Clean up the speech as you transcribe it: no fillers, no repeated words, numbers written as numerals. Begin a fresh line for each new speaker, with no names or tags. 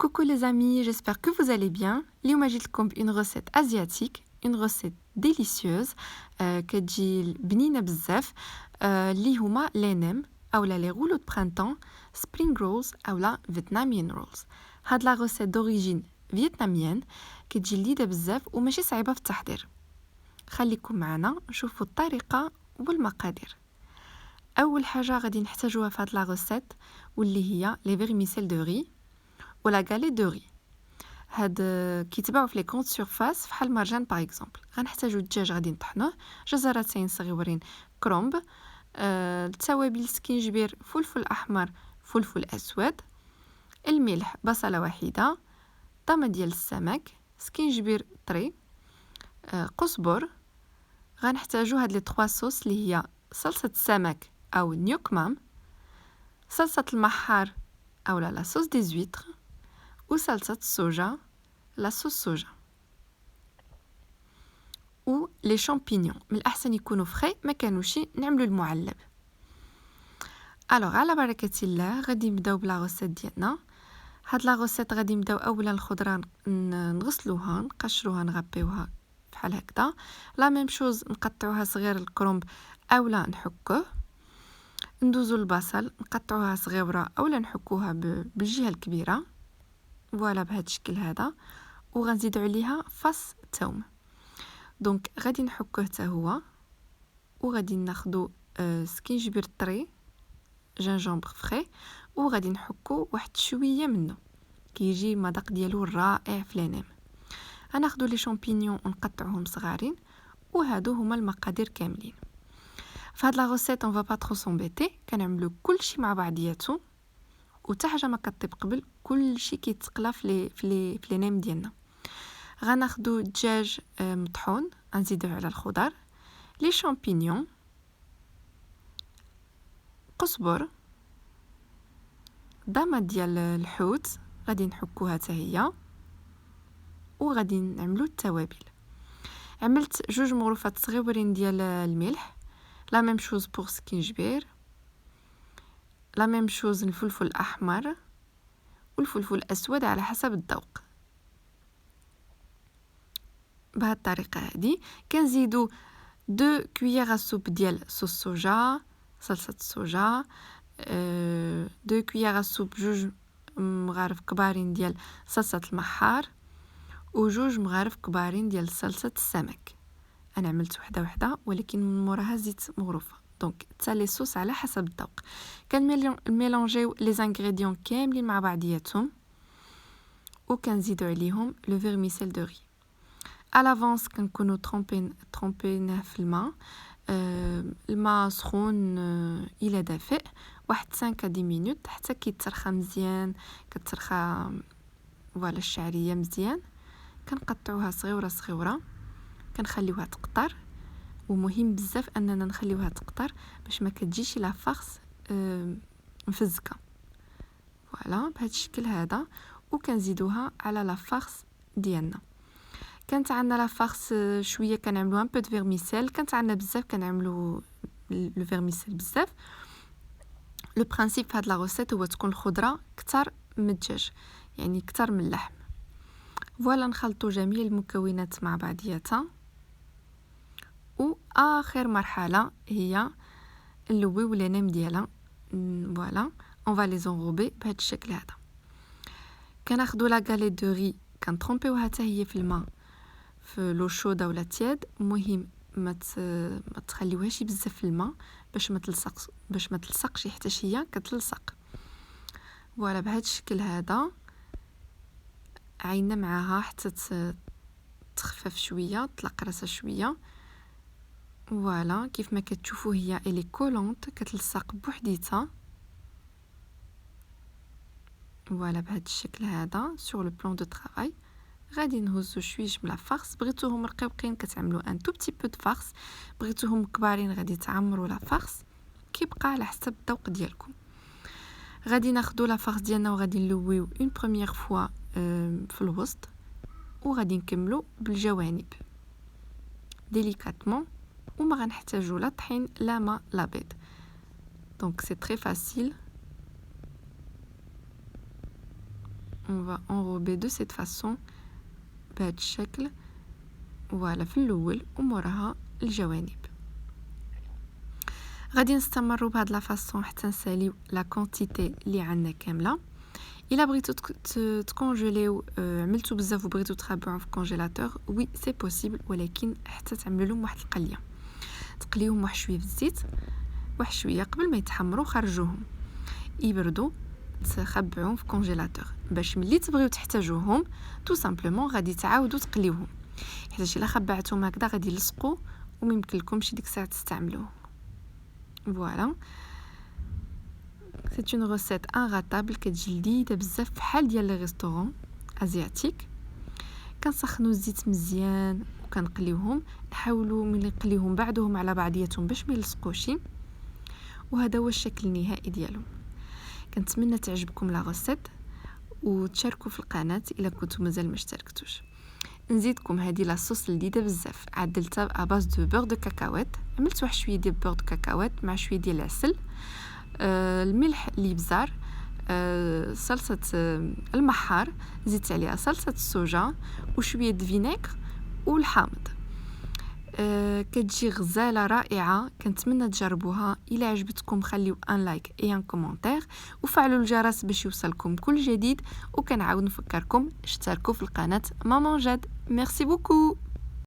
Coucou les amis, j'espère que vous allez bien. اليوم جيت لكم une recette asiatique, une recette délicieuse كتجي بنينة بزاف اللي هما les nems اولا les rouleaux de printemps, spring rolls اولا vietnamien rolls. هاد لا recette d'origine vietnamienne كتجي لذيذة بزاف وماشي صعيبة في التحضير. خليكم معنا نشوفوا الطريقة والمقادير. اول حاجة غادي نحتاجوها في هاد لا recette واللي هي les vermicelles de riz ولا غالي دو ري. هاد كيتباعوا في لي كونط سورفاس فحال مرجان باغ اكزومبل. غنحتاجو الدجاج غادي نطحنوه، جزرتين صغيورين كرومب، التوابل سكينجبير، فلفل احمر، فلفل اسود، الملح، بصله واحده، طامه ديال السمك، سكينجبير طري، قزبر. غنحتاجو هاد لي 3 صوص اللي هي صلصه السمك او نيوك مام، صلصه المحار او لا صوص دي زويتر، وصلصة الصوجا لا صوص صوجا و لي شامبينيون. من الأحسن يكونوا فري، ما كانوش نعملوا المعلب. الوغ على بركة الله غادي نبداو بلا غوسيت ديالنا. هاد لا غوسيت غادي نبداو اولا الخضره نغسلوها، نقشروها، نغطيوها بحال هكذا. لا ميم شوز نقطعوها صغير الكرومب اولا نحكوه. ندوزو البصل نقطعوها صغيره اولا نحكوها بالجهه الكبيره فوالا بهذا الشكل هذا. وغنزيدو عليها فص ثوم. دونك غادي نحكوه حتى هو، وغادي ناخدو سكينجبير طري، جينجومبر فري، وغادي نحكو واحد شويه منه كيجي المذاق ديالو رائع في لينيم. غناخدو لي شامبينيون ونقطعوهم صغارين، وهادو هما المقادير كاملين. فهاد لا غوسيت اون فا با ترو سومبيتي، كنعملو كلشي مع بعضياتو وتا حاجه ما كطيب قبل، كلشي كيتقلى في لي نيم ديالنا. غناخدو الدجاج مطحون، غنزيدوه على الخضر، لي شامبينيون، قزبر، ضامه ديال الحوت غادي نحكوها حتى هي، وغادي نعملو التوابل. عملت 2 مغروفات صغيورين ديال الملح، لا ميم شوز بور سكينجبير، لا ميم شوز الفلفل الاحمر والفلفل الاسود على حسب الذوق. بهذه الطريقه هذه كنزيدو 2 كويير سوب ديال صوص صوجا، صلصه الصوجا، 2 كويير سوب، 2 مغارف كبارين ديال صلصه المحار، و2 مغارف كبارين ديال صلصه السمك. انا عملت وحده ولكن من موراها زيت مغروفه. دونك حتى لي صوص على حسب الذوق. كنميلونجيو لي زانغريديون كاملين مع بعضياتهم، وكنزيدو عليهم لو فيرميسيل دو ري. à l'avance كنكونوا ترومبيناه في الماء. الماء سخون الى دافئ، واحد 5 10 مينوت حتى كيترخى مزيان، كترخى فوالا الشعريه مزيان. كنقطعوها صغيره، كنخليوها تقطر. ومهم بزاف اننا نخليوها تقطر باش ما كتجيش لا فارس مفزكه. فوالا بهذا الشكل هذا. وكنزيدوها على لا فارس ديالنا. كانت عندنا لا فارس شويه كنعملو ان بو د فيرميسيل، كانت عندنا بزاف كنعملو لو فيرميسيل بزاف. لو برينسيپ هاد لا غوسيت هو تكون الخضره كتر من الدجاج، يعني كتر من اللحم. فوالا نخلطوا جميع المكونات مع بعضياتها، واخر مرحله هي نلويو لي نيم ديالها. فوالا اون فا لي زونغوبي بهذا الشكل هذا. كناخذوا لا غاليت دو ري، كنطرومبيوها حتى هي في الماء في لو شوده ولا تياد. مهم ما تخليوهاش بزاف في الماء باش ما تلصقش حتى هي كتلصق. فوالا بهذا الشكل هذا. عينا معاها حتى تخفف شويه، تطلق راسها شويه. فوالا كيف ما كتشوفوا هي الي كولونت، كتلصق بوحديتها. فوالا بهذا الشكل هذا. سور لو بلان دو طرافاي غادي نهزو شويش من لا فارس. بغيتوهم رقيقين كتعملوا ان تو بتي بو د فارس، بغيتوهم كبارين غادي تعمروا لا فارس، كيبقى على حسب الذوق ديالكم. غادي ناخذوا لا فارس ديالنا وغادي نلويو اون بروميير فوا في الوسط، وغادي نكملوا بالجوانب ديليكاتمون. وما غنحتاجوا لا طحين لا ما لا بيض. دونك سي تري فاسيل. on va enrober de cette façon بهذا الشكل. فوالا في الاول وموراها الجوانب. غادي نستمروا بهذه لا فاصون حتى نساليو لا كونتيتي اللي عندنا كامله. الا بغيتو تكونجيليو عملتو بزاف وبغيتو تخبعوهم في الكونجيلاتور وي سي بوسيبل، ولكن حتى تعملوا لهم واحد القليه، تقليوهم واحد شويه في الزيت واحد شويه قبل ما يتحمروا، خرجوهم يبردوا، تخبعوهم في الكونجيلاتور باش ملي تبغيو تحتاجوهم تو سامبلومون غادي تعاودوا تقليوهم، حيت الا خبعتهم هكذا غادي يلصقوا وما يمكنلكمش ديك الساعه تستعملوهم. فوالا سي اون روسيت انغاتابل كتجي لذيذه بزاف بحال ديال لي ريستورون ازياتيك. كنسخنوا الزيت مزيان وكنقليوهم، نحاولوا ملي نقليوهم بعضهم على بعضياتهم باش ما يلصقوش. وهذا هو الشكل النهائي ديالهم. كنتمنى تعجبكم لا روسيت وتشاركوا في القناه الا كنتم مازال ما اشتركتوش. نزيدكم هذه لاصوص لذيذه بزاف، عدلتها اباز دو بور دو كاكاوات، عملت واحد شويه ديال بور دو كاكاوات مع شويه ديال العسل، الملح اللي بزار، صلصه المحار، زدت عليها صلصه الصوجا وشويه د فينيغر والحامض. كتجي غزاله رائعه، كنتمنى تجربوها. الى عجبتكم خليو ان لايك اي ان كومونتير وفعلوا الجرس باش يوصلكم كل جديد، وكنعاود نفكركم اشتركوا في القناه مامان جاد. ميرسي بوكو.